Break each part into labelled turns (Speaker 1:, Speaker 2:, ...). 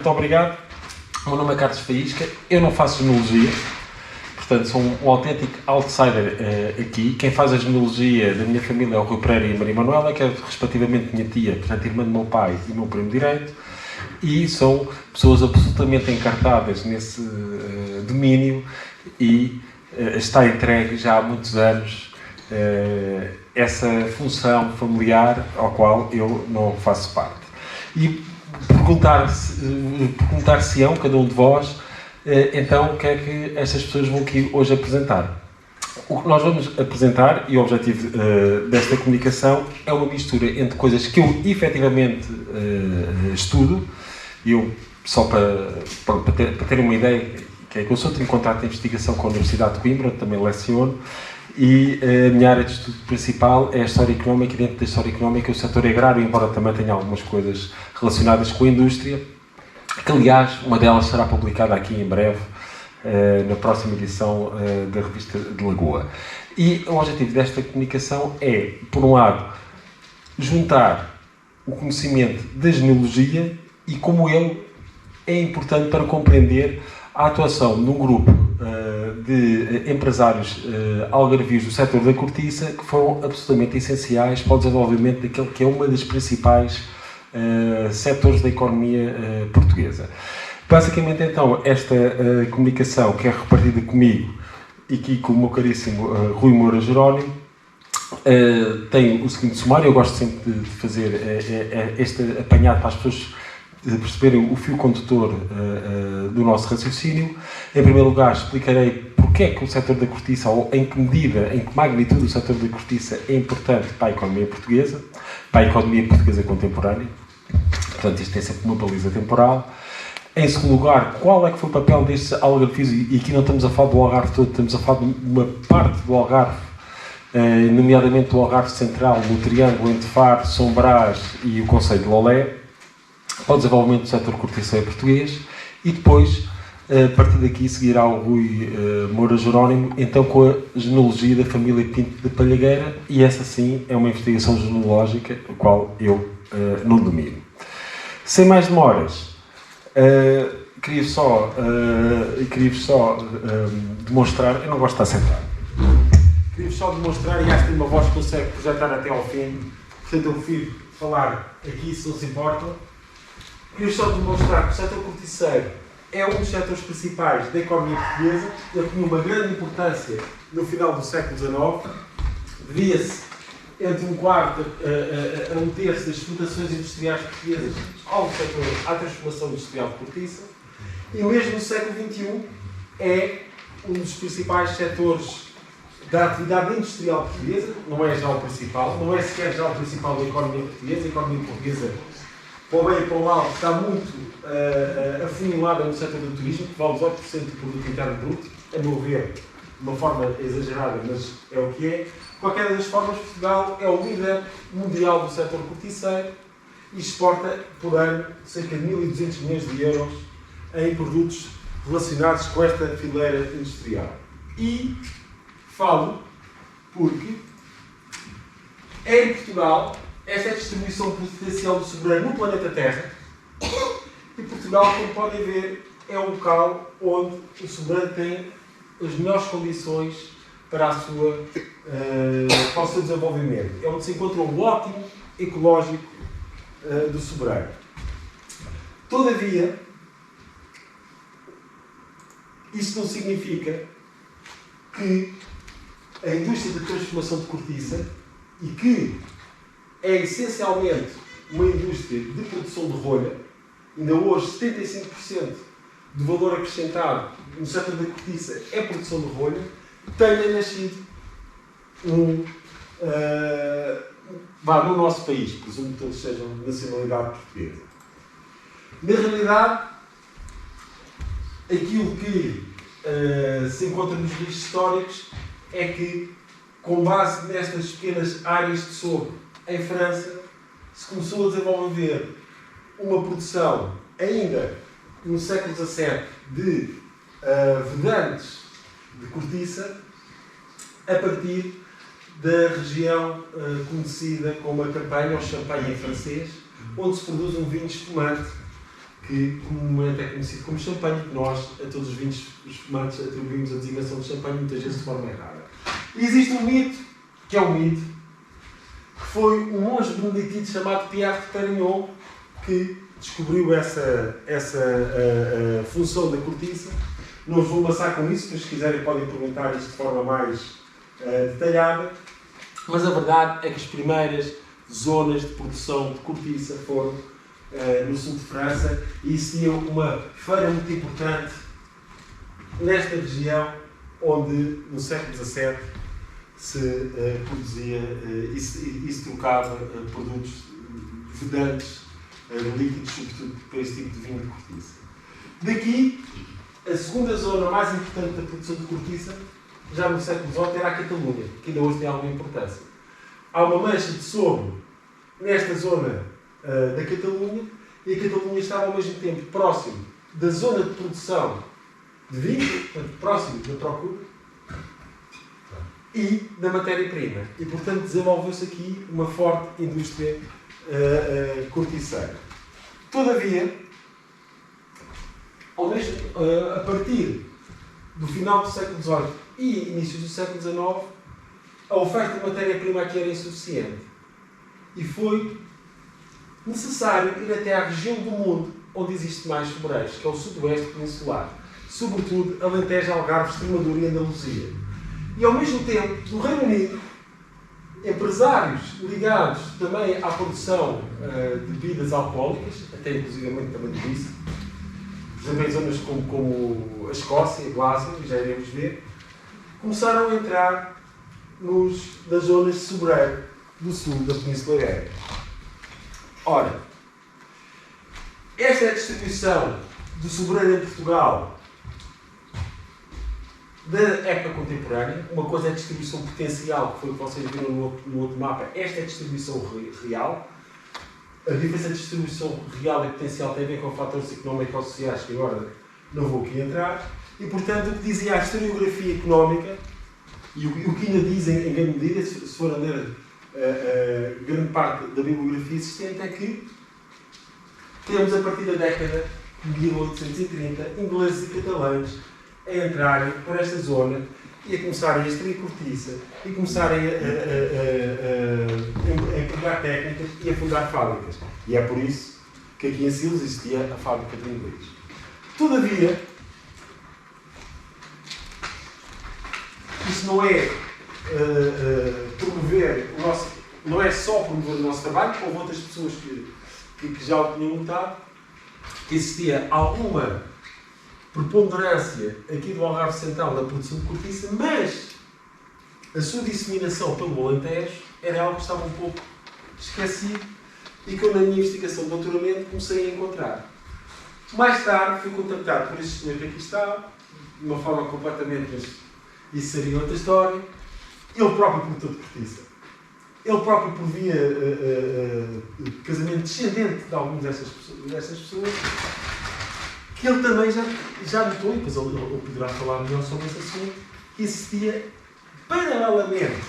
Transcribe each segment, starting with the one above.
Speaker 1: Muito obrigado. O meu nome é Carlos Faísca, eu não faço genealogia, portanto sou um autêntico outsider aqui. Quem faz a genealogia da minha família é o Rui Pereira e a Maria Manuela, que é respectivamente minha tia, portanto irmã do meu pai e meu primo direito, e são pessoas absolutamente encartadas nesse domínio e está entregue já há muitos anos essa função familiar ao qual eu não faço parte. E perguntar-se-ão, cada um de vós, então, o que é que estas pessoas vão aqui hoje apresentar? O que nós vamos apresentar, e o objetivo desta comunicação, é uma mistura entre coisas que eu efetivamente estudo, e eu, só para ter uma ideia, que é que eu sou, tenho contrato de investigação com a Universidade de Coimbra, onde também leciono, e a minha área de estudo principal é a História Económica, e dentro da História Económica o setor agrário, embora também tenha algumas coisas relacionadas com a indústria, que aliás, uma delas será publicada aqui em breve, na próxima edição da revista de Lagoa. E o objetivo desta comunicação é, por um lado, juntar o conhecimento da genealogia e como ele é importante para compreender a atuação num grupo de empresários algarvios do setor da cortiça que foram absolutamente essenciais para o desenvolvimento daquele que é uma das principais setores da economia portuguesa. Basicamente, então, esta comunicação que é repartida comigo e aqui com o meu caríssimo Rui Moura Jerónimo tem o seguinte sumário. Eu gosto sempre de fazer este apanhado para as pessoas perceberem o fio condutor do nosso raciocínio. Em primeiro lugar, explicarei porque é que o setor da cortiça, ou em que medida, em que magnitude o setor da cortiça é importante para a economia portuguesa, para a economia portuguesa contemporânea. Portanto, isto tem sempre uma baliza temporal. Em segundo lugar, qual é que foi o papel destes algarvios, e aqui não estamos a falar do Algarve todo, estamos a falar de uma parte do Algarve, nomeadamente do Algarve Central, no triângulo entre Faro, São Brás e o concelho de Lolé, para o desenvolvimento do setor corticeiro português. E depois, a partir daqui, seguirá o Rui Moura Jerónimo, então com a genealogia da família Pinto de Palhagueira, e essa sim é uma investigação genealógica, a qual eu não domino. Sem mais demoras, queria-vos só demonstrar, eu não gosto de estar sentado, queria-vos só demonstrar, e acho que uma voz consegue projetar até ao fim, portanto eu prefiro falar aqui se não se importa. Queria só demonstrar que o setor corticeiro é um dos setores principais da economia portuguesa. Ele tinha uma grande importância no final do século XIX. Devia-se entre um quarto a um terço das exportações industriais portuguesas à transformação industrial de cortiça. E mesmo no século XXI é um dos principais setores da atividade industrial portuguesa. Não é já o principal, não é sequer já o principal da economia portuguesa. A economia portuguesa, para o bem e para o mal, está muito afunilada no setor do turismo, que vale 18% do produto interno bruto, a meu ver, de uma forma exagerada, mas é o que é. De qualquer das formas, Portugal é o líder mundial do setor corticeiro e exporta por ano cerca de 1.200 milhões de euros em produtos relacionados com esta fileira industrial. E falo porque em Portugal esta é a distribuição potencial do soberano no planeta Terra, e Portugal, como podem ver, é o local onde o soberano tem as melhores condições para o seu desenvolvimento. É onde se encontra o ótimo ecológico do soberano. Todavia, isso não significa que a indústria de transformação de cortiça, e que é essencialmente uma indústria de produção de rolha, ainda hoje 75% do valor acrescentado no setor da cortiça é produção de rolha, tenha nascido no nosso país, presumo que todos sejam de nacionalidade portuguesa. Na realidade, aquilo que se encontra nos registros históricos é que, com base nestas pequenas áreas de sogro, em França, se começou a desenvolver uma produção, ainda no século XVII, de vedantes de cortiça, a partir da região conhecida como a Campanha, ou Champagne em francês, onde se produz um vinho espumante que comumente é conhecido como champanhe, que nós, a todos os vinhos espumantes, atribuímos a designação de champanhe, muitas vezes de forma errada. E existe um mito, que é um mito, que foi um monge beneditino chamado Pierre de Perignon, que descobriu essa função da cortiça. Não vos vou amassar com isso, mas se quiserem podem perguntar isto de forma mais detalhada. Mas a verdade é que as primeiras zonas de produção de cortiça foram no sul de França e existia uma feira muito importante nesta região onde no século XVII se produzia e se trocava produtos vedantes, líquidos, sobretudo para este tipo de vinho de cortiça. Daqui, a segunda zona mais importante da produção de cortiça, já no século XVIII, era a Catalunha, que ainda hoje tem alguma importância. Há uma mancha de sobre nesta zona da Catalunha, e a Catalunha estava ao mesmo tempo próximo da zona de produção de vinho, portanto, próximo da procura, e da matéria-prima. E, portanto, desenvolveu-se aqui uma forte indústria corticeira. Todavia, a partir do final do século XVIII e inícios do século XIX, a oferta de matéria-prima aqui era insuficiente. E foi necessário ir até à região do mundo onde existe mais sobreiros, que é o sudoeste peninsular. Sobretudo Alentejo, Algarve, Extremadura e Andaluzia. E ao mesmo tempo, no Reino Unido, empresários ligados também à produção de bebidas alcoólicas, até inclusivamente também de whisky, também zonas como a Escócia, a Glasgow, já iremos ver, começaram a entrar das zonas de sobreiro do sul da Península Ibérica. Ora, esta é a distribuição do sobreiro em Portugal da época contemporânea. Uma coisa é a distribuição potencial, que foi o que vocês viram no outro mapa. Esta é a distribuição real. A diferença de distribuição real e potencial tem a ver com fatores económicos e sociais que agora não vou aqui entrar. E, portanto, o que dizia a historiografia económica, e o que ainda dizem em grande medida, se for a ler grande parte da bibliografia existente, é que temos, a partir da década de 1830, ingleses e catalães a entrarem por esta zona e a começarem a extrair cortiça e começarem a empregar técnicas e a fundar fábricas. E é por isso que aqui em Sils existia a fábrica de inglês. Todavia, isso não é promover o nosso, não é só promover o nosso trabalho, houve outras pessoas que já o tinham notado, que existia alguma preponderância aqui do Algarve Central na produção de cortiça, mas a sua disseminação pelo Alentejo era algo que estava um pouco esquecido e que eu, na minha investigação de doutoramento, comecei a encontrar. Mais tarde fui contactado por este senhor que aqui está, de uma forma completamente, mas isso seria outra história. Ele próprio produtor de cortiça. Ele próprio provia casamento descendente de algumas dessas pessoas, que ele também já notou, e depois ele poderá falar melhor sobre esse assunto, que existia, paralelamente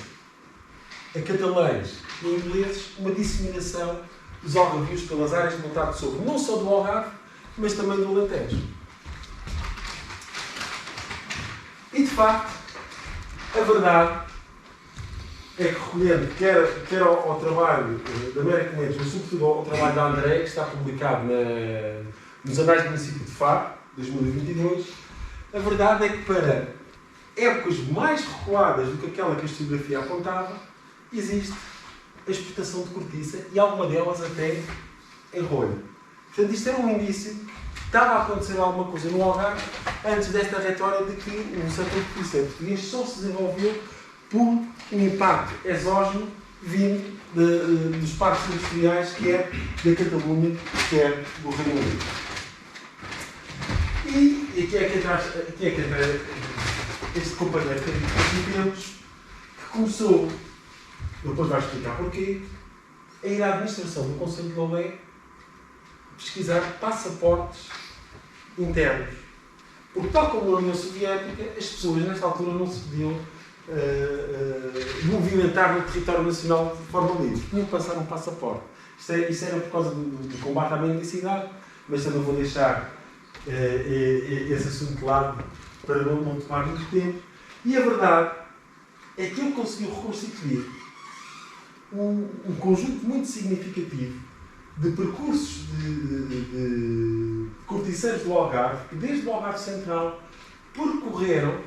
Speaker 1: a catalães e ingleses, uma disseminação dos algarvios pelas áreas de montado de sogro, não só do Algarve, mas também do Alentejo. E, de facto, a verdade é que, recolhendo quer ao trabalho da América Mendes, mas sobretudo ao trabalho da André, que está publicado nos Anais do Município de Faro, 2022, a verdade é que para épocas mais recuadas do que aquela que a historiografia apontava, existe a exportação de cortiça e alguma delas até em rolho. Portanto, isto era um indício que estava a acontecer alguma coisa no Algarve antes desta retória de que o setor corticeiro português só se desenvolveu por um impacto exógeno vindo dos parques industriais, quer da Catalunha, quer do Reino Unido. E aqui é que entra este companheiro que aqui temos, que começou, depois vai explicar porquê, a ir à administração do Conselho de Lolé pesquisar passaportes internos. Porque, tal como na União Soviética, as pessoas nesta altura não se podiam movimentar no território nacional de forma livre. Tinham que passar um passaporte. Isso era por causa do combate à mendicidade. mas também vou deixar esse assunto de lado para não tomar muito tempo. E a verdade é que ele conseguiu reconstituir um conjunto muito significativo de percursos de corticeiros do Algarve, que desde o Algarve Central percorreram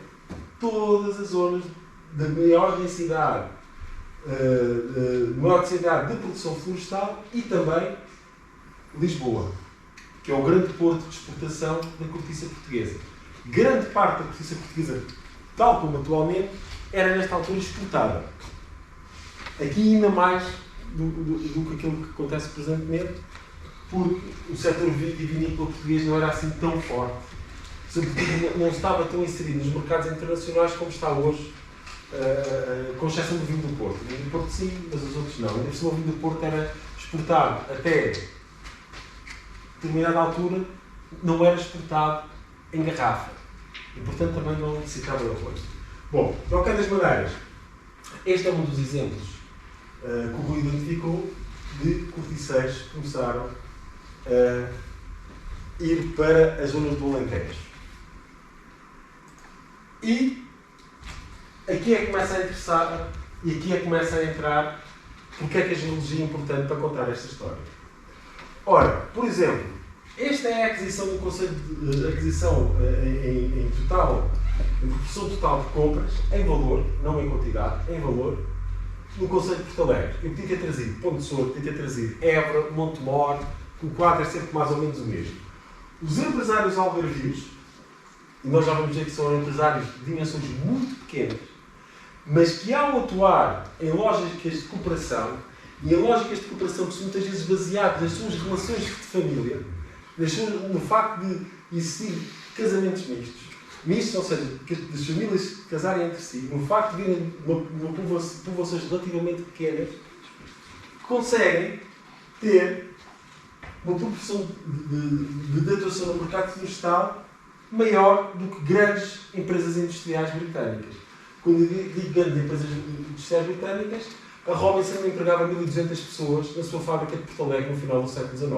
Speaker 1: todas as zonas da maior densidade, de produção florestal e também Lisboa, que é o grande porto de exportação da cortiça portuguesa. Grande parte da cortiça portuguesa, tal como atualmente, era nesta altura exportada. Aqui ainda mais do que aquilo que acontece presentemente, porque o setor vitivinícola português não era assim tão forte, sobretudo não estava tão inserido nos mercados internacionais como está hoje, com exceção do vinho do Porto. O vinho do Porto sim, mas os outros não. Ainda por cima, o vinho do Porto era exportado até determinada altura, não era exportado em garrafa. E, portanto, também não necessitava de arroz. Bom, de qualquer das maneiras, este é um dos exemplos que o Rui identificou de corticeiros que começaram a ir para as zonas do Alentejo. E aqui é que começa a interessar, e aqui é que começa a entrar, porque é que a genealogia é importante para contar esta história. Ora, por exemplo, esta é a aquisição do conceito de aquisição em total, em proporção total de compras, em valor, não em quantidade, em valor, no conceito de Porto Alegre. Eu podia ter trazido Ponte de Sorte, podia ter trazido Évora, Montemor, que o quadro é sempre mais ou menos o mesmo. Os empresários algarvios, e nós já vamos ver que são empresários de dimensões muito pequenas, mas que ao atuar em lógicas de cooperação, e em lógicas de cooperação que são muitas vezes baseadas nas suas relações de família, no facto de existir casamentos mistos, ou seja, das famílias casarem entre si, no facto de virem povoações relativamente pequenas, conseguem ter uma proporção de atuação no mercado florestal maior do que grandes empresas industriais britânicas. Quando eu digo grandes empresas industriais britânicas, a Robinson empregava 1.200 pessoas na sua fábrica de Porto Alegre no final do século XIX.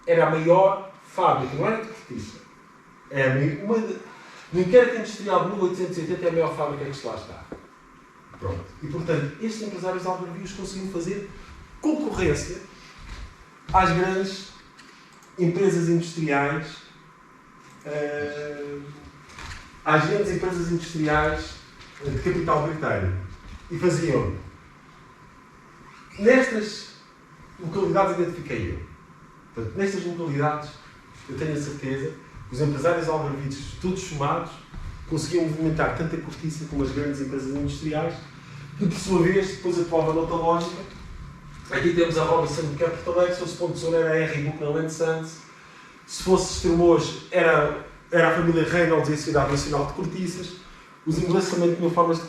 Speaker 1: Era a maior fábrica, não era de cortiça. Era no inquérito industrial de 1880 é a maior fábrica que lá está. Pronto. E, portanto, estes empresários algarvios conseguiam fazer concorrência às grandes empresas industriais, de capital britânico. E faziam. Nestas localidades identifiquei eu. Portanto, nestas localidades, eu tenho a certeza que os empresários algarvios, todos somados, conseguiam movimentar tanto a cortiça como as grandes empresas industriais, que por sua vez depois atuavam noutra lógica. Aqui temos a Robinson, que é Porto Alegre, se fosse Ponte de Sorte era a R. Buchanan Sands, se fosse Estremoz era a família Reynolds e a Sociedade Nacional de Cortiças. Os ingleses também tinham formas de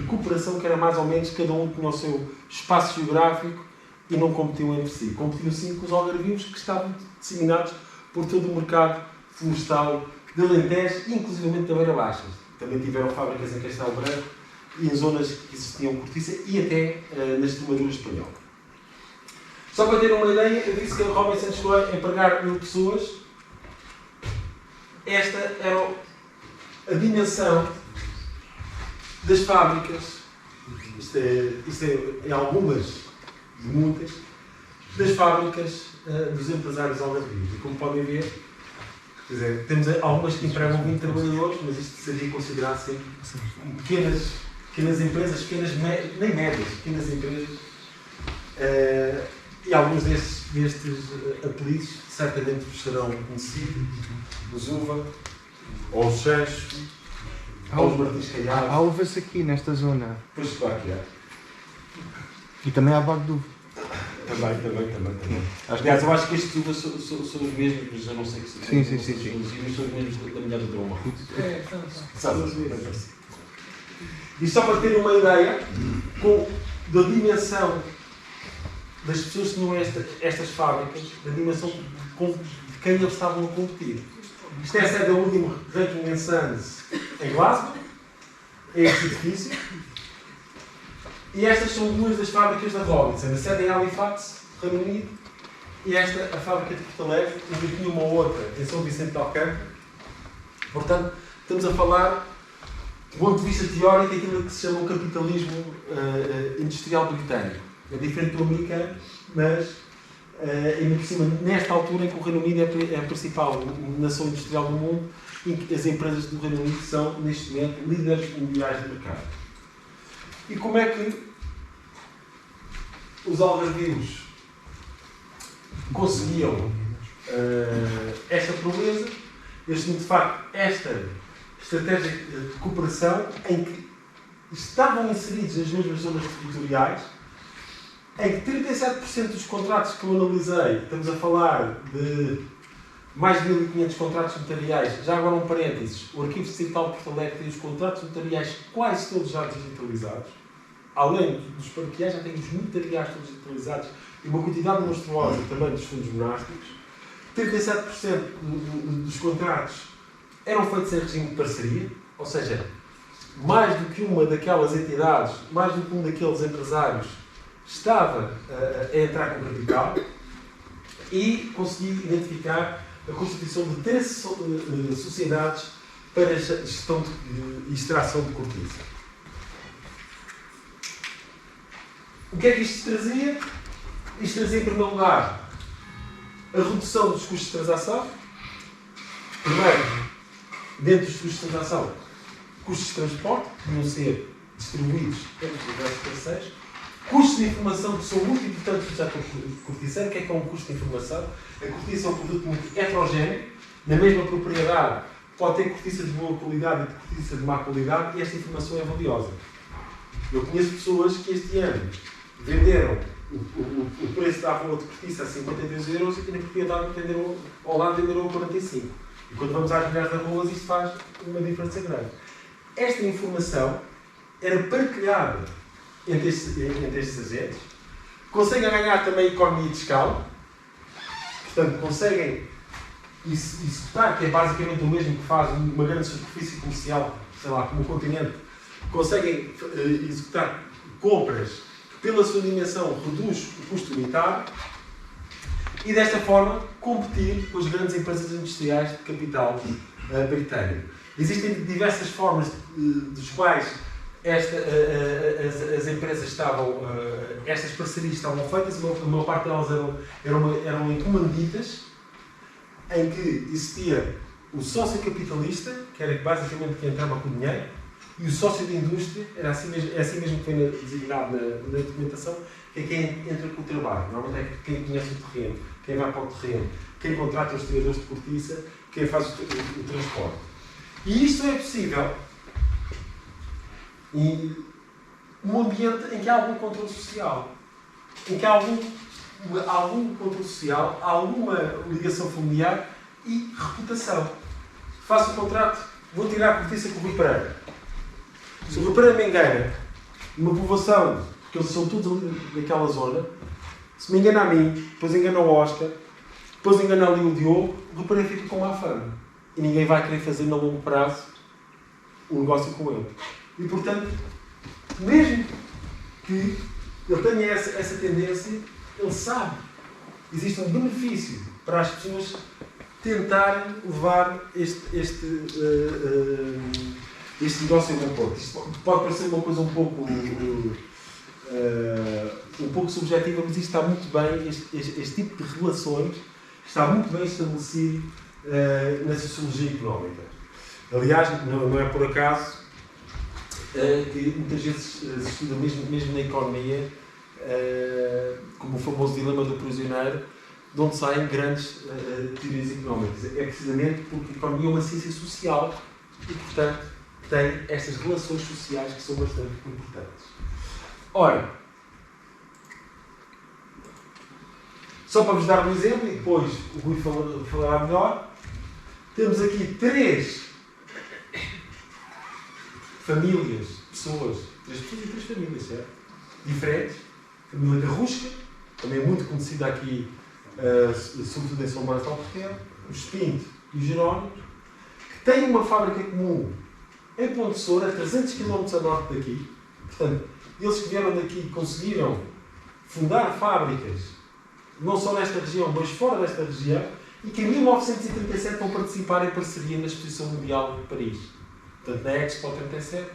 Speaker 1: cooperação que era mais ou menos, cada um tinha o seu espaço geográfico e não competiam entre si. Competiam sim com os algarvios que estavam disseminados por todo o mercado florestal de Alentejo e inclusivamente da Beira Baixa. Também tiveram fábricas em Castelo Branco e em zonas que existiam cortiça e até na Extremadura espanhola. Só para ter uma ideia, eu disse que a Robinson chegou a empregar 1.000 pessoas. Esta era a dimensão das fábricas, isto é algumas de muitas, das fábricas dos empresários algarvios. E como podem ver, quer dizer, temos algumas que empregam 20 trabalhadores, mas isto seria considerado sempre pequenas empresas, nem médias, pequenas empresas. E alguns destes apelidos certamente vos serão conhecidos, os Uva, ou os Sancho, ou os Martins Caiado.
Speaker 2: Há uvas aqui nesta zona.
Speaker 1: Pois claro que há.
Speaker 2: E também há bago de uva.
Speaker 1: Também. Aliás, eu acho que estes uvas são os mesmos, mas já não sei que são.
Speaker 2: Sim.
Speaker 1: São os mesmos da mulher do Droma. São os mesmos. E só para terem uma ideia da dimensão das pessoas que tinham estas fábricas, da dimensão de quem eles estavam a competir. Isto é a sede da última Ranking Sands em Glasgow, é este edifício. E estas são duas das fábricas da Robinson. A sede em Halifax, Reino Unido, e esta, a fábrica de Porto Alegre, ainda tinha uma outra em São Vicente de Alcântara. Portanto, estamos a falar, do ponto de vista teórico, aquilo que se chama o capitalismo industrial britânico. É diferente do americano, mas ainda por cima, nesta altura em que o Reino Unido é a principal nação industrial do mundo, em que as empresas do Reino Unido são, neste momento, líderes mundiais de mercado. E como é que os algarvios conseguiam esta proeza? Eles tinham, de facto, esta estratégia de cooperação em que estavam inseridos nas mesmas zonas territoriais, em que 37% dos contratos que eu analisei, estamos a falar de mais de 1.500 contratos notariais, já agora um parênteses, o Arquivo Distrital de Porto Alegre tem os contratos notariais quase todos já digitalizados, além dos paroquiais já tem os notariais todos digitalizados e uma quantidade monstruosa também dos fundos monásticos. 37% dos contratos eram feitos em regime de parceria, ou seja, mais do que uma daquelas entidades, mais do que um daqueles empresários estava a entrar com capital, e consegui identificar a constituição de 13 sociedades para a gestão e extração de cortiça. O que é que isto trazia? Isto trazia, em primeiro lugar, a redução dos custos de transação. Primeiro, dentro dos custos de transação, custos de transporte, que deviam ser distribuídos entre os diversos parceiros. Custos de informação que são muito importantes no setor corticeiro. O que é um custo de informação? A cortiça é um produto muito heterogéneo. Na mesma propriedade pode ter cortiça de boa qualidade e de cortiça de má qualidade, e esta informação é valiosa. Eu conheço pessoas que este ano venderam o preço da rua de cortiça a 52 euros e na propriedade venderam, ao lado venderam a 45. E quando vamos às milhares de ruas, isto faz uma diferença grande. Esta informação era partilhada entre estes agentes, conseguem ganhar também economia de escala, portanto, conseguem executar, que é basicamente o mesmo que faz uma grande superfície comercial, sei lá, como o continente, conseguem executar compras que, pela sua dimensão, reduz o custo unitário e, desta forma, competir com as grandes empresas industriais de capital britânico. Existem diversas formas dos quais as empresas estavam, estas parcerias estavam feitas. A maior parte delas eram em comanditas, em que existia o sócio capitalista, que era basicamente quem entrava com o dinheiro, e o sócio de indústria, é assim mesmo que foi designado na documentação, que é quem entra com o trabalho. Normalmente é quem conhece o terreno, quem vai para o terreno, quem contrata os tiradores de cortiça, quem faz o transporte. E isto é possível em um ambiente em que há algum controle social, em que há algum controle social, há alguma ligação familiar e reputação. Faço o contrato, vou tirar a cortiça com o Rui Pereira. Se o Rui Pereira me engana, numa povoação, porque eles são todos ali daquela zona, se me engana a mim, depois engana o Oscar, depois engana ali o Diogo, o Rui Pereira fica com má fama. E ninguém vai querer fazer no longo prazo um negócio com ele. E, portanto, mesmo que ele tenha essa tendência, ele sabe que existe um benefício para as pessoas tentarem levar este negócio a bom porto. Isto pode parecer uma coisa um pouco subjetiva, mas isto está muito bem, este tipo de relações está muito bem estabelecido na sociologia económica. Aliás, não é por acaso que muitas vezes se estuda mesmo na economia, como o famoso dilema do prisioneiro, de onde saem grandes teorias económicas. É precisamente porque a economia é uma ciência social e, portanto, tem estas relações sociais que são bastante importantes. Ora, só para vos dar um exemplo, e depois o Rui falará melhor, temos aqui três famílias, pessoas e três famílias, certo? Diferentes. A família Carrusca, também muito conhecida aqui, sobretudo em São Marcelo Porteiro, os Pinto e os Jerónimos, que têm uma fábrica comum em Ponte Soura, a 300 km a norte daqui. Portanto, eles que vieram daqui conseguiram fundar fábricas não só nesta região, mas fora desta região, e que em 1937 vão participar em parceria na Exposição Mundial de Paris. Portanto, na Expo 37.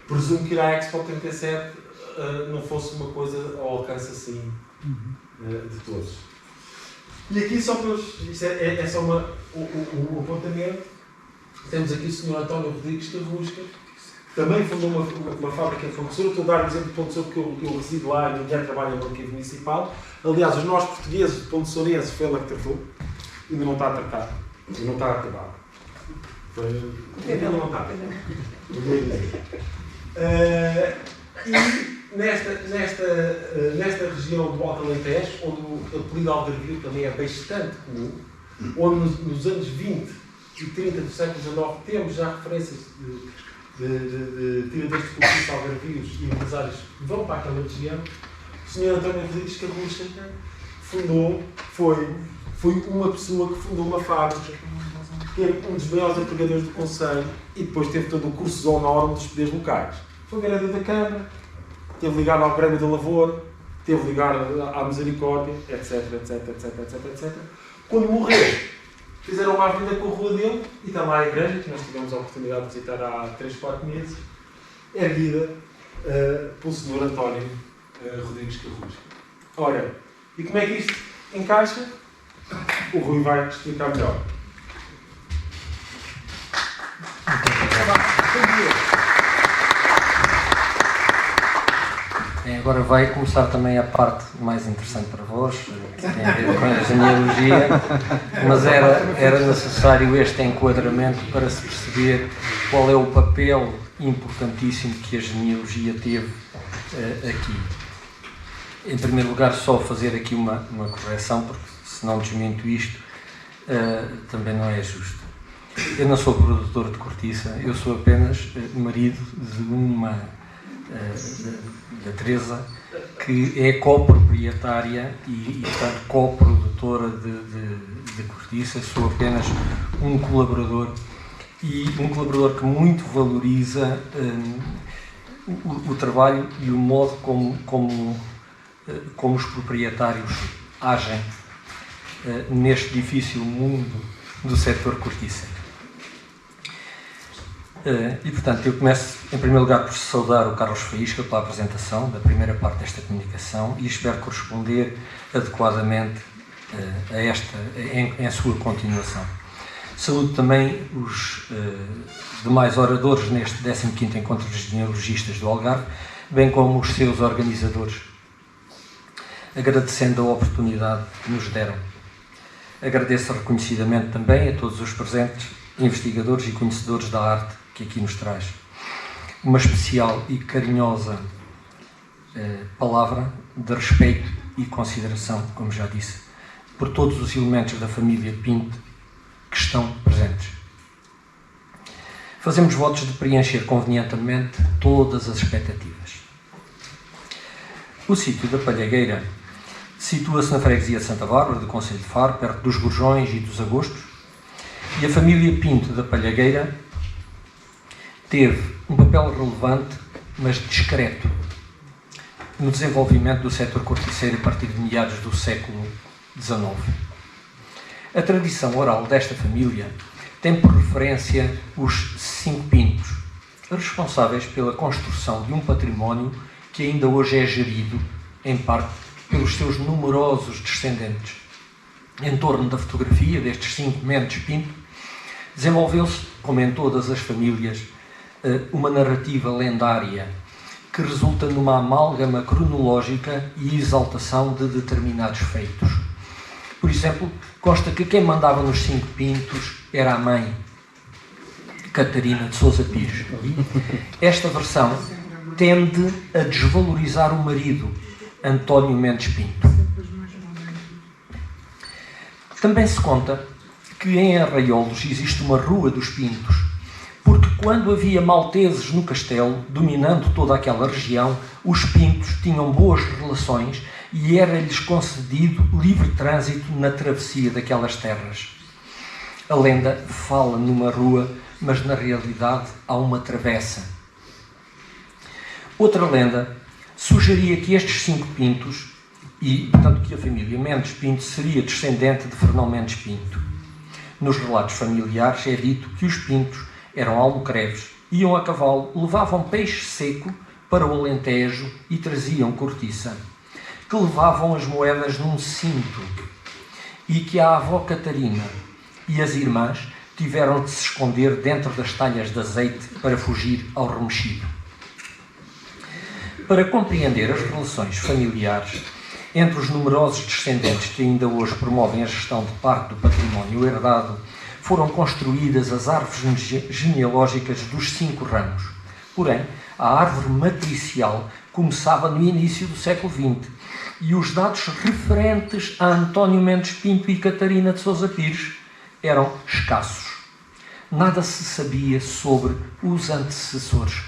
Speaker 1: Presumo que ir à Expo 37 não fosse uma coisa ao alcance assim de todos. E aqui só para isto é só um apontamento. Temos aqui o Sr. António Rodrigues Carrusca, que também fundou uma fábrica de Ponte Tesoura. Estou a dar um exemplo de Ponte Tesoura porque eu resido lá e a minha mulher trabalha no arquivo municipal. Aliás, os nossos portugueses de Ponte Tesourense foi ela que tratou. Ainda não está a tratar. Ainda não está acabado. Ainda não está. E nesta região do Alto Alentejo, onde o apelido Algarvio também é bastante comum, onde nos anos 20 e 30 do século XIX temos já referências de tiradores de cortiça algarvios e empresários que vão para aquela região, o Sr. António Rodrigues Carrusca foi uma pessoa que fundou uma fábrica, que é um dos maiores empregadores do Conselho, e depois teve todo o curso de honor dos poderes locais. Foi vereador da Câmara, esteve ligado ao Grêmio da Lavoura, esteve ligado à Misericórdia, etc. Quando morreu, fizeram uma avenida com a rua dele, e está lá a igreja, que nós tivemos a oportunidade de visitar há 3-4 meses, erguida pelo Sr. António Rodrigues Carrusca. Ora, e como é que isto encaixa? O Rui vai explicar melhor.
Speaker 3: Agora vai começar também a parte mais interessante para vós, que tem a ver com a genealogia, mas era necessário este enquadramento para se perceber qual é o papel importantíssimo que a genealogia teve aqui. Em primeiro lugar, só fazer aqui uma correção, porque se não desminto isto, também não é justo. Eu não sou produtor de cortiça, eu sou apenas marido de da Teresa, que é coproprietária e portanto, coprodutora de cortiça. Sou apenas um colaborador, e um colaborador que muito valoriza o trabalho e o modo como os proprietários agem neste difícil mundo do setor cortíceiro. E, portanto, eu começo, em primeiro lugar, por saudar o Carlos Faísca pela apresentação da primeira parte desta comunicação e espero corresponder adequadamente a esta, em sua continuação. Saúdo também os demais oradores neste 15º Encontro dos Genealogistas do Algarve, bem como os seus organizadores, agradecendo a oportunidade que nos deram. Agradeço reconhecidamente também a todos os presentes, investigadores e conhecedores da arte que aqui nos traz. Uma especial e carinhosa palavra de respeito e consideração, como já disse, por todos os elementos da família Pinto que estão presentes. Fazemos votos de preencher convenientemente todas as expectativas. O sítio da Palhagueira situa-se na freguesia de Santa Bárbara, do concelho de Faro, perto dos Gorjões e dos Agostos, e a família Pinto da Palhagueira teve um papel relevante, mas discreto, no desenvolvimento do setor corticeiro a partir de meados do século XIX. A tradição oral desta família tem por referência os 5 Pintos, responsáveis pela construção de um património que ainda hoje é gerido, em parte, pelos seus numerosos descendentes. Em torno da fotografia destes 5 mentes Pinto, desenvolveu-se, como em todas as famílias, uma narrativa lendária que resulta numa amálgama cronológica e exaltação de determinados feitos. Por exemplo, consta que quem mandava nos 5 Pintos era a mãe, Catarina de Sousa Pires. Esta versão tende a desvalorizar o marido, António Mendes Pinto. Também se conta que em Arraiolos existe uma Rua dos Pintos, porque quando havia malteses no castelo, dominando toda aquela região, os Pintos tinham boas relações e era-lhes concedido livre trânsito na travessia daquelas terras. A lenda fala numa rua, mas na realidade há uma travessa. Outra lenda sugeria que estes 5 Pintos e, portanto, que a família Mendes Pinto seria descendente de Fernão Mendes Pinto. Nos relatos familiares é dito que os Pintos eram almocreves, iam a cavalo, levavam peixe seco para o Alentejo e traziam cortiça, que levavam as moedas num cinto, e que a avó Catarina e as irmãs tiveram de se esconder dentro das talhas de azeite para fugir ao remexido. Para compreender as relações familiares entre os numerosos descendentes que ainda hoje promovem a gestão de parte do património herdado, foram construídas as árvores genealógicas dos 5 ramos. Porém, a árvore matricial começava no início do século XX e os dados referentes a António Mendes Pinto e Catarina de Sousa Pires eram escassos. Nada se sabia sobre os antecessores.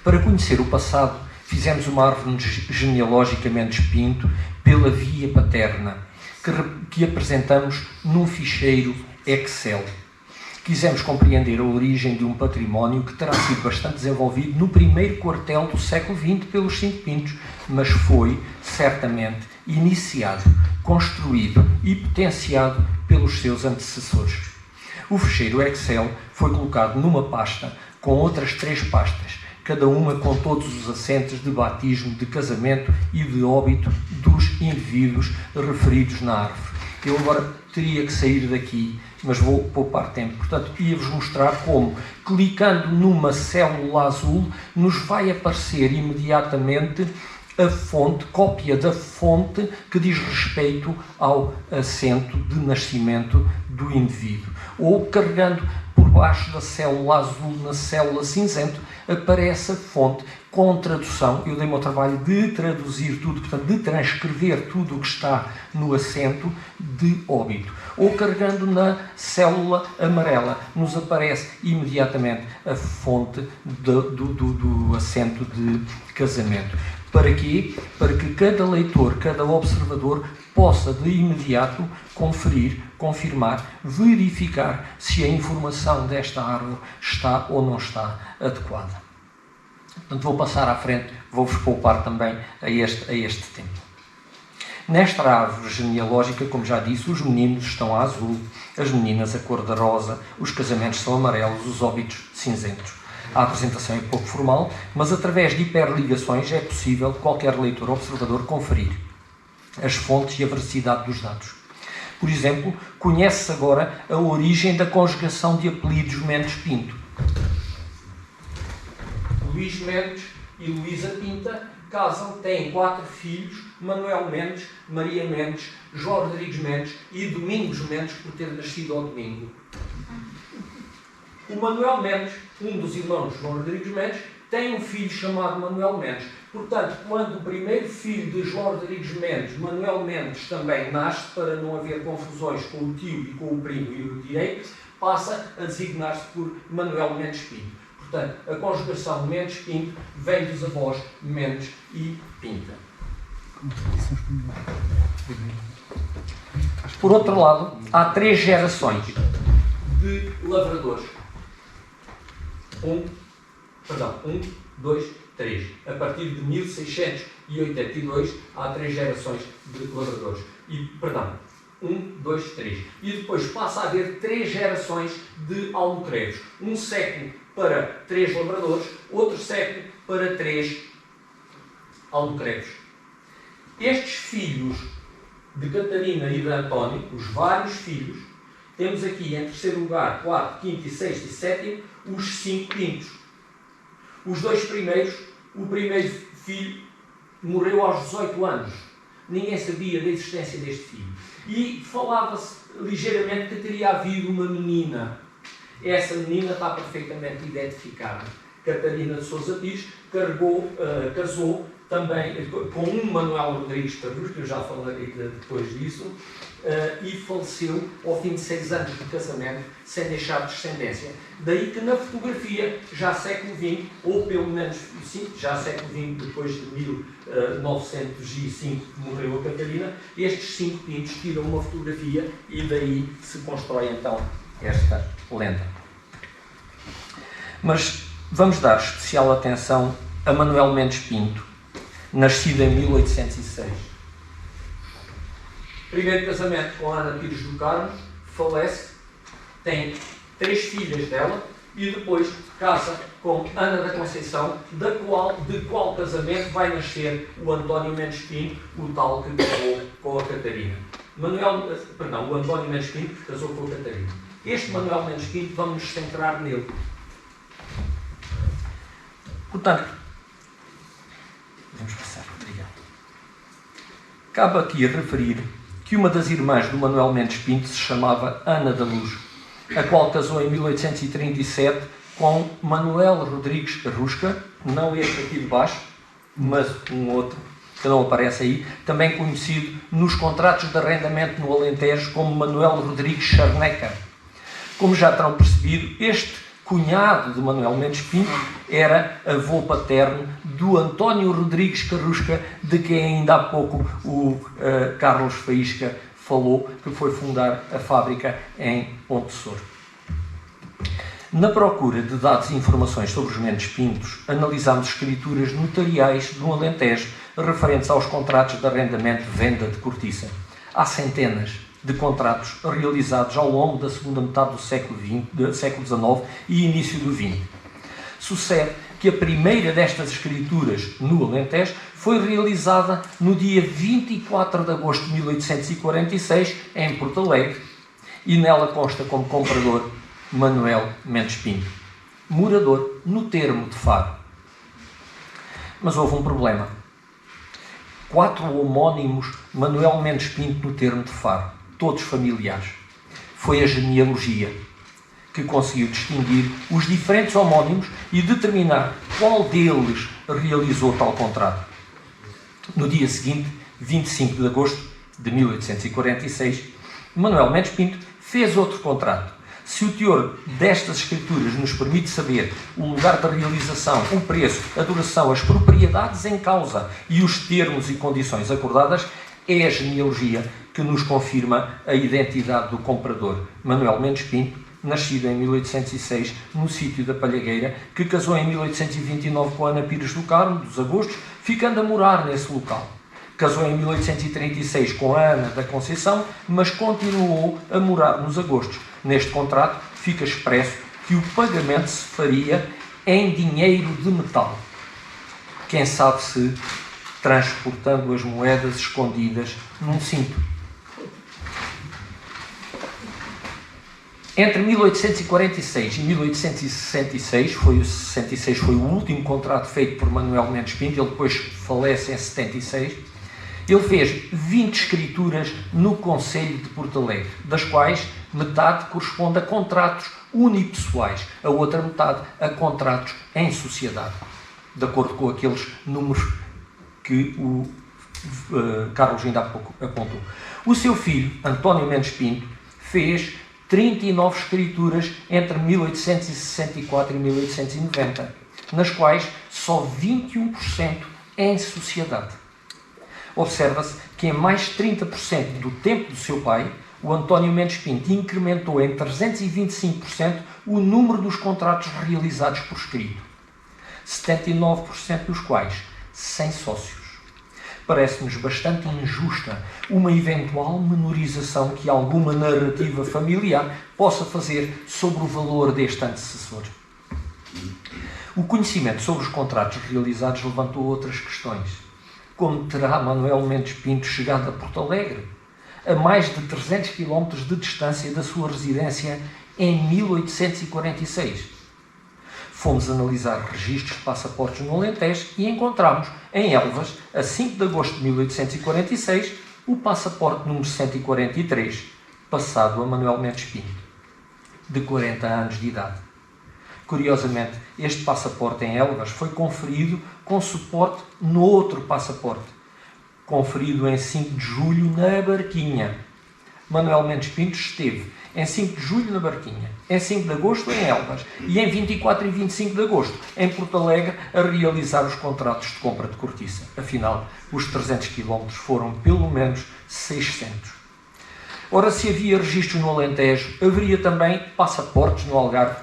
Speaker 3: Para conhecer o passado, fizemos uma árvore genealógica Mendes Pinto pela via paterna, que apresentamos num ficheiro Excel. Quisemos compreender a origem de um património que terá sido bastante desenvolvido no primeiro quartel do século XX pelos 5 Pintos, mas foi, certamente, iniciado, construído e potenciado pelos seus antecessores. O ficheiro Excel foi colocado numa pasta com outras 3 pastas, cada uma com todos os assentes de batismo, de casamento e de óbito dos indivíduos referidos na árvore. Eu agora teria que sair daqui, mas vou poupar tempo. Portanto, ia-vos mostrar como, clicando numa célula azul, nos vai aparecer imediatamente a fonte, cópia da fonte que diz respeito ao assento de nascimento do indivíduo. Ou, carregando por baixo da célula azul na célula cinzento, aparece a fonte com tradução. Eu dei-me ao trabalho de traduzir tudo, portanto, de transcrever tudo o que está no assento de óbito. Ou carregando na célula amarela, nos aparece imediatamente a fonte do assento de casamento. Para quê? Para que cada leitor, cada observador possa de imediato conferir, confirmar, verificar se a informação desta árvore está ou não está adequada. Portanto, vou passar à frente, vou-vos poupar também a este tempo. Nesta árvore genealógica, como já disse, os meninos estão a azul, as meninas a cor da rosa, os casamentos são amarelos, os óbitos cinzentos. A apresentação é pouco formal, mas através de hiperligações é possível qualquer leitor ou observador conferir as fontes e a veracidade dos dados. Por exemplo, conhece-se agora a origem da conjugação de apelidos Mendes Pinto. Luís Mendes e Luísa Pinta casam, têm 4 filhos, Manuel Mendes, Maria Mendes, João Rodrigues Mendes e Domingos Mendes, por ter nascido ao domingo. O Manuel Mendes, um dos irmãos de João Rodrigues Mendes, tem um filho chamado Manuel Mendes. Portanto, quando o primeiro filho de João Rodrigues Mendes, Manuel Mendes, também nasce, para não haver confusões com o tio e com o primo e o direito, passa a designar-se por Manuel Mendes Pinto. Portanto, a conjugação Mendes Pinto vem dos avós Mendes e Pinta. Por outro lado, há 3 gerações de lavradores. 1, 2, 3. A partir de 1682 há 3 gerações de lavradores. 1, 2, 3. E depois passa a haver 3 gerações de almocreves. Um século para 3 lavradores, outro século para 3 almocreves. Estes filhos de Catarina e de António, os vários filhos, temos aqui em terceiro lugar, 4, 5, 6 e 7, os 5 Pintos. Os 2 primeiros, o primeiro filho morreu aos 18 anos. Ninguém sabia da existência deste filho. E falava-se ligeiramente que teria havido uma menina. Essa menina está perfeitamente identificada. Catarina de Sousa Pires casou também com um Manuel Rodrigues Tarduz, que eu já falarei depois disso, e faleceu ao fim de 6 anos de casamento, sem deixar descendência. Daí que na fotografia, já século XX, ou pelo menos já século XX, depois de 1905 que morreu a Catarina, estes 5 Pintos tiram uma fotografia e daí se constrói então esta lenda. Mas vamos dar especial atenção a Manuel Mendes Pinto, nascido em 1806. Primeiro casamento com Ana Pires do Carmo, falece, tem 3 filhas dela e depois casa com Ana da Conceição, de qual casamento vai nascer o António Mendes Pinto, o tal que casou com a Catarina. O António Mendes Pinto casou com a Catarina. Este Manuel Mendes Pinto, vamos nos centrar nele. Portanto, vamos passar, obrigado. Cabe aqui a referir que uma das irmãs do Manuel Mendes Pinto se chamava Ana da Luz, a qual casou em 1837 com Manuel Rodrigues Rusca, não este aqui de baixo, mas um outro, que não aparece aí, também conhecido nos contratos de arrendamento no Alentejo como Manuel Rodrigues Charneca. Como já terão percebido, este cunhado de Manuel Mendes Pinto era avô paterno do António Rodrigues Carrusca, de quem ainda há pouco o Carlos Faísca falou, que foi fundar a fábrica em Pontessor. Na procura de dados e informações sobre os Mendes Pintos, analisámos escrituras notariais no Alentejo referentes aos contratos de arrendamento e venda de cortiça. Há centenas de contratos realizados ao longo da segunda metade do século XIX e início do XX. Sucede que a primeira destas escrituras no Alentejo foi realizada no dia 24 de agosto de 1846 em Porto Alegre e nela consta como comprador Manuel Mendes Pinto, morador no termo de Faro. Mas houve um problema. 4 homónimos Manuel Mendes Pinto no termo de Faro, todos familiares. Foi a genealogia que conseguiu distinguir os diferentes homónimos e determinar qual deles realizou tal contrato. No dia seguinte, 25 de agosto de 1846, Manuel Mendes Pinto fez outro contrato. Se o teor destas escrituras nos permite saber o lugar da realização, o preço, a duração, as propriedades em causa e os termos e condições acordadas, é a genealogia que nos confirma a identidade do comprador, Manuel Mendes Pinto, nascido em 1806 no sítio da Palhagueira, que casou em 1829 com Ana Pires do Carmo, dos Agostos, ficando a morar nesse local. Casou em 1836 com a Ana da Conceição, mas continuou a morar nos Agostos. Neste contrato fica expresso que o pagamento se faria em dinheiro de metal. Quem sabe se transportando as moedas escondidas num cinto. Entre 1846 e 1866, o 66 foi o último contrato feito por Manuel Mendes Pinto, ele depois falece em 76, ele fez 20 escrituras no Concelho de Porto Alegre, das quais metade corresponde a contratos unipessoais, a outra metade a contratos em sociedade, de acordo com aqueles números que o Carlos ainda há pouco apontou. O seu filho, António Mendes Pinto, fez 39 escrituras entre 1864 e 1890, nas quais só 21% em sociedade. Observa-se que em mais 30% do tempo do seu pai, o António Mendes Pinto incrementou em 325% o número dos contratos realizados por escrito, 79% dos quais sem sócios. Parece-nos bastante injusta uma eventual menorização que alguma narrativa familiar possa fazer sobre o valor deste antecessor. O conhecimento sobre os contratos realizados levantou outras questões. Como terá Manuel Mendes Pinto chegado a Porto Alegre, a mais de 300 km de distância da sua residência em 1846? Fomos analisar registros de passaportes no Alentejo e encontramos, em Elvas, a 5 de agosto de 1846, o passaporte número 143, passado a Manuel Mendes Pinto, de 40 anos de idade. Curiosamente, este passaporte em Elvas foi conferido com suporte no outro passaporte, conferido em 5 de julho na Barquinha. Manuel Mendes Pinto esteve em 5 de julho na Barquinha, em 5 de agosto em Elvas e em 24 e 25 de agosto em Porto Alegre a realizar os contratos de compra de cortiça. Afinal, os 300 km foram pelo menos 600. Ora, se havia registros no Alentejo, haveria também passaportes no Algarve.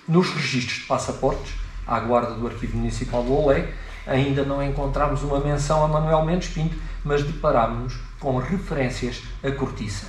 Speaker 3: Nos registros de passaportes, à guarda do Arquivo Municipal do Olé, ainda não encontramos uma menção a Manuel Mendes Pinto, mas deparámos-nos com referências a cortiça.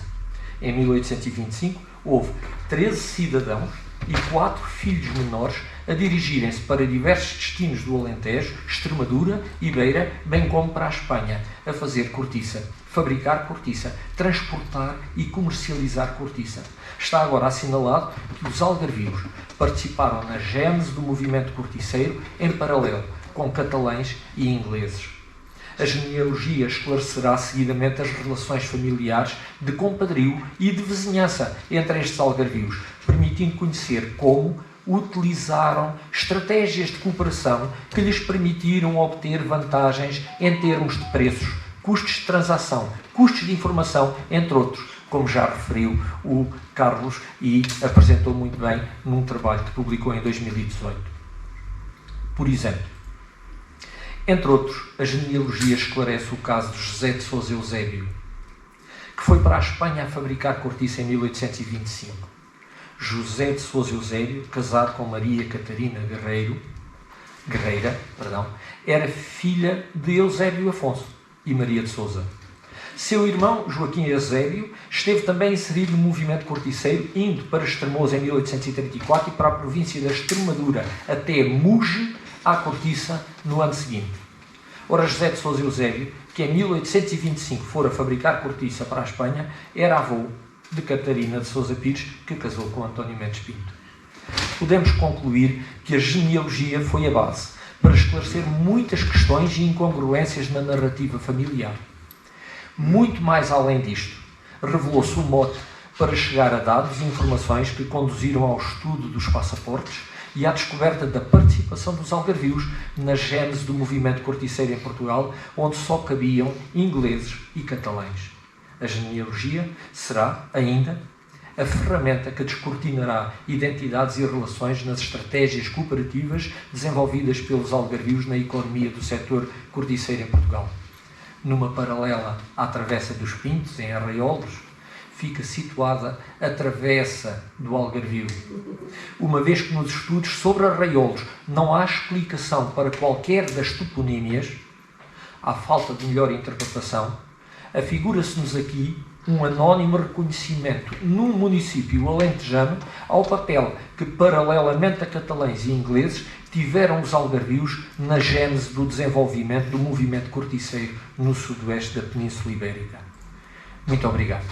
Speaker 3: Em 1825, houve 13 cidadãos e 4 filhos menores a dirigirem-se para diversos destinos do Alentejo, Extremadura e Beira, bem como para a Espanha, a fazer cortiça, fabricar cortiça, transportar e comercializar cortiça. Está agora assinalado que os algarvios participaram na gênese do movimento corticeiro em paralelo com catalães e ingleses. A genealogia esclarecerá seguidamente as relações familiares de compadrio e de vizinhança entre estes algarvios, permitindo conhecer como utilizaram estratégias de cooperação que lhes permitiram obter vantagens em termos de preços, custos de transação, custos de informação, entre outros, como já referiu o Carlos e apresentou muito bem num trabalho que publicou em 2018. Por exemplo, entre outros, a genealogia esclarece o caso de José de Sousa Eusébio, que foi para a Espanha a fabricar cortiça em 1825. José de Sousa Eusébio, casado com Maria Catarina Guerreira, era filha de Eusébio Afonso e Maria de Sousa. Seu irmão, Joaquim Eusébio, esteve também inserido no movimento corticeiro, indo para Estremoz em 1834 e para a província da Extremadura, até Muge, à cortiça no ano seguinte. Ora, José de Sousa Eusébio, que em 1825 fora fabricar cortiça para a Espanha, era avô de Catarina de Sousa Pires, que casou com António Mendes Pinto. Podemos concluir que a genealogia foi a base para esclarecer muitas questões e incongruências na narrativa familiar. Muito mais além disto, revelou-se o mote para chegar a dados e informações que conduziram ao estudo dos passaportes e à descoberta da participação dos algarvios na gênese do movimento corticeiro em Portugal, onde só cabiam ingleses e catalães. A genealogia será, ainda, a ferramenta que descortinará identidades e relações nas estratégias cooperativas desenvolvidas pelos algarvios na economia do setor corticeiro em Portugal. Numa paralela à Travessa dos Pintos, em Arraiolos, fica situada a Travessa do Algarvio. Uma vez que nos estudos sobre Arraiolos não há explicação para qualquer das toponímias, à falta de melhor interpretação, afigura-se-nos aqui um anónimo reconhecimento num município alentejano ao papel que, paralelamente a catalães e ingleses, tiveram os algarvios na gênese do desenvolvimento do movimento corticeiro no sudoeste da Península Ibérica. Muito obrigado.